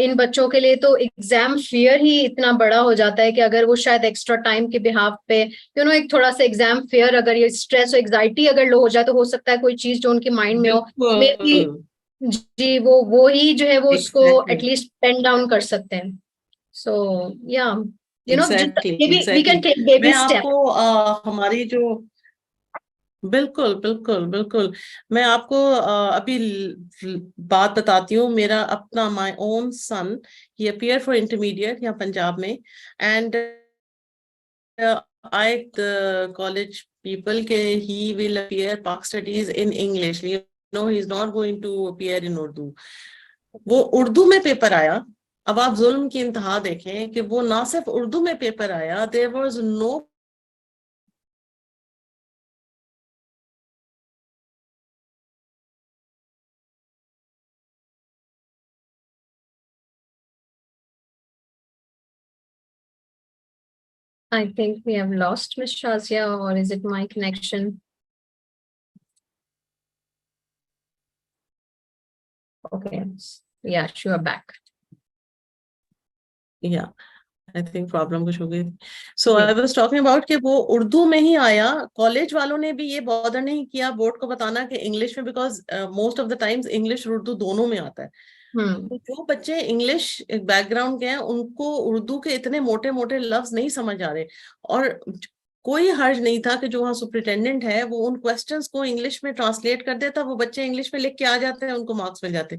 इन बच्चों के लिए तो एग्जाम फियर ही इतना बड़ा हो जाता है कि अगर वो शायद एक्स्ट्रा टाइम के बिहाफ पे एक थोड़ा सा एग्जाम फियर, अगर ये स्ट्रेस और एग्जाइटी अगर लो हो जाए, तो हो सकता है कोई चीज जो उनके माइंड में हो, मे बी बिल्कुल. जी वो ही जो है वो उसको एग्जैक्टली. एटलीस्ट पेन डाउन कर सकते हैं. सो या exactly. We can exactly. Take baby मैं स्टेप. आपको हमारी जो, बिल्कुल बिल्कुल बिल्कुल, मैं आपको अभी बात बताती हूँ. मेरा अपना my own son, he appear for intermediate यहाँ पंजाब में, and I the college people के he will appear Pak studies in English, you know, he is not going to appear in Urdu. वो उर्दू में पेपर आया. अब आप जुल्म की इंतहा देखें कि वो ना सिर्फ उर्दू में पेपर आया, there was no, I think we have lost Miss Shazia, or is it my connection? Okay. Yeah, sure, back. या आई थिंक प्रॉब्लम कुछ हो गई. सो जी. आई वाज टॉकिंग अबाउट कि वो उर्दू में ही आया. कॉलेज वालों ने भी ये बॉदर नहीं किया बोर्ड को बताना कि इंग्लिश में, because most of the times English और उर्दू दोनों में आता है. हम्म. तो जो बच्चे इंग्लिश बैकग्राउंड के हैं उनको उर्दू के इतने मोटे मोटे लफ्ज नहीं समझ आ रहे, और कोई हर्ज नहीं था कि जो वहाँ सुपरिटेंडेंट है वो उन क्वेश्चंस को इंग्लिश में ट्रांसलेट कर देता, वो बच्चे इंग्लिश में लिख के आ जाते हैं, उनको मार्क्स मिल जाते.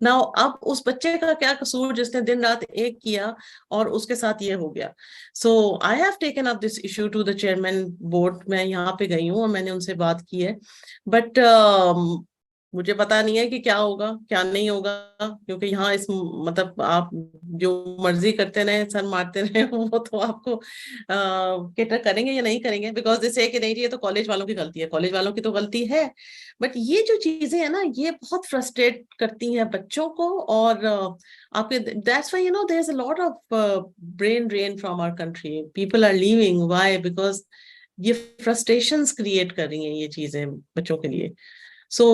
नाउ अब उस बच्चे का क्या कसूर जिसने दिन रात एक किया और उसके साथ ये हो गया. So I have taken up this issue to the chairman board. मैं यहाँ पे गई हूँ और मैंने उनसे बात की है, बट मुझे पता नहीं है कि क्या होगा क्या नहीं होगा, क्योंकि यहाँ इस मतलब आप जो मर्जी करते रहे, सर मारते रहे, वो तो आपको केटर करेंगे या नहीं करेंगे, बिकॉज दे से कि नहीं जी ये तो कॉलेज वालों की गलती है. कॉलेज वालों की तो गलती है, बट ये जो चीजें है ना ये बहुत फ्रस्ट्रेट करती हैं बच्चों को. और आपके, that's why there is a lot of brain drain from our country. People are leaving, why? Because ये फ्रस्ट्रेशंस क्रिएट कर रही हैं ये चीजें बच्चों के लिए. So,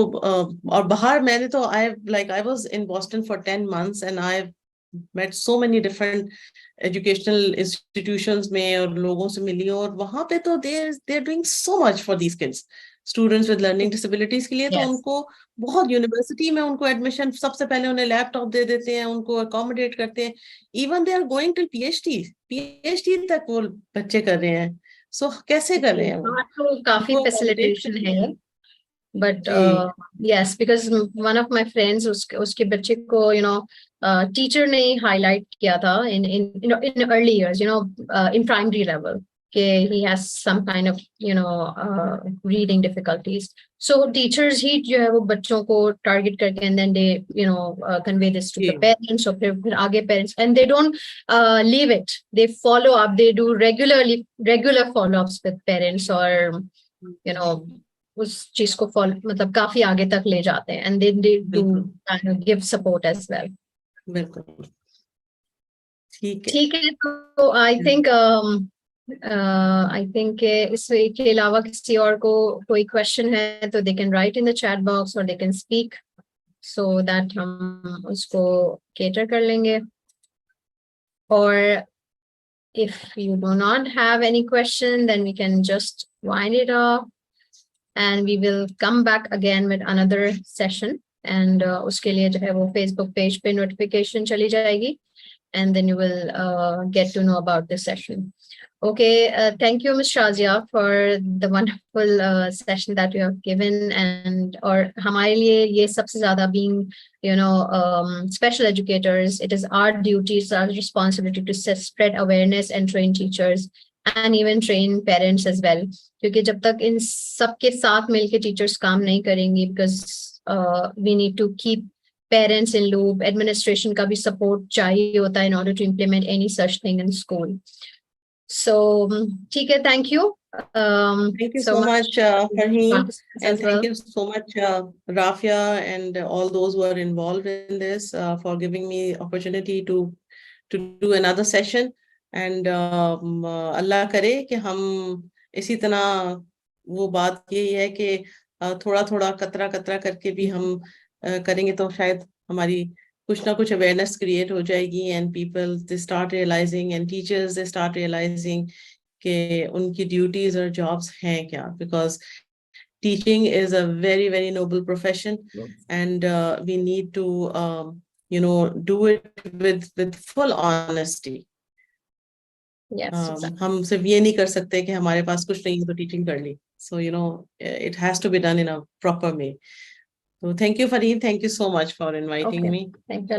और बाहर मैंने तो I was in Boston for 10 months and I've met so many different educational institutions में और लोगों से मिली हूँ, और वहां पे तो they're doing so much for these kids, students with learning disabilities के लिए. तो Yes. उनको बहुत, यूनिवर्सिटी में उनको एडमिशन सबसे पहले उन्हें लैपटॉप दे देते हैं, उनको अकोमोडेट करते हैं. Even they are going to PhD तक वो बच्चे कर रहे हैं. सो कैसे कर रहे हैं वो? हाँ, तो काफी उनको अकोमोडेट फैसिलिटेशन है करिए. ये. But ji yes, because one of my friends, उसके बच्चे को teacher ने highlight किया था in early years, in primary level. Okay, he has some kind of reading difficulties. So teachers ही जो है वो बच्चों को target करके and then they convey this to the ji parents, और फिर आगे parents, and they don't leave it. They follow up. They do regular follow-ups with parents, or उस चीज को मतलब काफी आगे तक ले जाते हैं, and then they do बिल्कुल kind of give support as well. बिल्कुल ठीक है ठीक है, तो आई थिंक इसके अलावा किसी और को कोई क्वेश्चन है तो they can write in the chat box, और they can speak, so that हम उसको केटर कर लेंगे. और if you do not have any question, then we can just wind it off, and we will come back again with another session. And उसके लिए जो है वो Facebook page पे notification चली जाएगी, and then you will get to know about this session. Okay, thank you, Ms. Shazia, for the wonderful session that you have given. And और हमारे लिए ये सबसे ज़्यादा being special educators, it is our duty, it's our responsibility to spread awareness and train teachers and even train parents as well. क्योंकि जब तक इन सबके साथ मिलके teachers काम नहीं करेंगी, because we need to keep parents in loop, administration का भी support चाहिए होता है in order to implement any such thing in school. So ठीक है, thank you. Thank you so much, Farheen, and thank you so much, Rafia, and all those who are involved in this, for giving me opportunity to do another session. And Allah करे कि हम इसी तरह वो बात यही है कि थोड़ा थोड़ा कतरा कतरा करके भी हम करेंगे तो शायद हमारी कुछ ना कुछ awareness create हो जाएगी, and people they start realizing, and teachers they start realizing कि उनकी duties और jobs हैं क्या, because teaching is a very very noble profession, and we need to do it with full honesty. Yes, हम सिर्फ ये नहीं कर सकते कि हमारे पास कुछ नहीं है तो teaching कर ली. So it has to be done in a proper way. So thank you, Fareed. Thank you so much for inviting okay. me. Thank you.